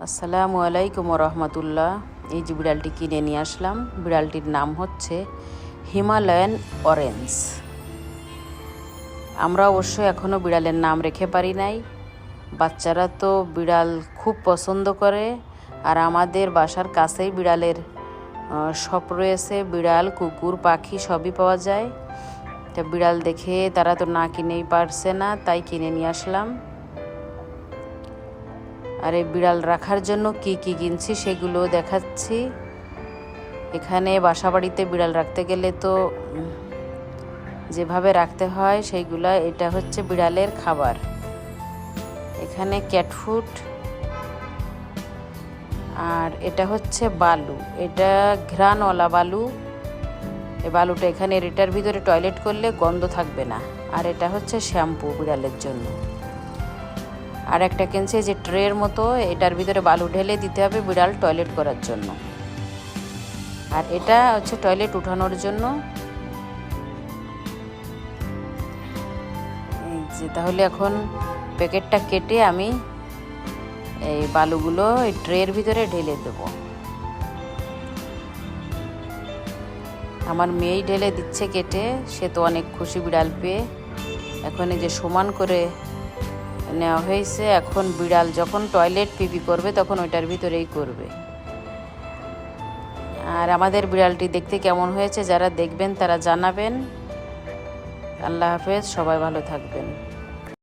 আসসালামু আলাইকুম রহমতুল্লাহ। এই যে বিড়ালটি কিনে নিয়ে আসলাম, বিড়ালটির নাম হচ্ছে হিমালয়ান অরেঞ্জ। আমরা অবশ্য এখনও বিড়ালের নাম রেখে পারি নাই। বাচ্চারা তো বিড়াল খুব পছন্দ করে, আর আমাদের বাসার কাছেই বিড়ালের শপ রয়েছে। বিড়াল, কুকুর, পাখি সবই পাওয়া যায়। তা বিড়াল দেখে তারা তো না কিনেই পারছে না, তাই কিনে নিয়ে আসলাম। আর এই বিড়াল রাখার জন্য কি কি কিনছি সেগুলো দেখাচ্ছি। এখানে বাসাবাড়িতে বিড়াল রাখতে গেলে তো যেভাবে রাখতে হয় সেইগুলা, এটা হচ্ছে বিড়ালের খাবার। এখানে ক্যাট ফুড, আর এটা হচ্ছে বালু, এটা ঘ্রাণওয়ালা বালু। এই বালুটা এখানে এটার ভিতরে টয়লেট করলে গন্ধ থাকবে না। আর এটা হচ্ছে শ্যাম্পু বিড়ালের জন্য। আর একটা কিনছে যে ট্রের মতো, এটার ভিতরে বালু ঢেলে দিতে হবে বিড়াল টয়লেট করার জন্য। আর এটা হচ্ছে টয়লেট উঠানোর জন্য। এই যে তাহলে এখন প্যাকেটটা কেটে আমি এই বালুগুলো এই ট্রের ভিতরে ঢেলে দেব। আমার মেয়েই ঢেলে দিচ্ছে কেটে, সে তো অনেক খুশি বিড়াল পেয়ে। এখন এই যে সমান করে নেওয়া হয়েছে। এখন বিড়াল যখন টয়লেট পিপি করবে তখন ওইটার ভিতরেই করবে। আর আমাদের বিড়ালটি দেখতে কেমন হয়েছে যারা দেখবেন তারা জানাবেন। আল্লাহ হাফেজ, সবাই ভালো থাকবেন।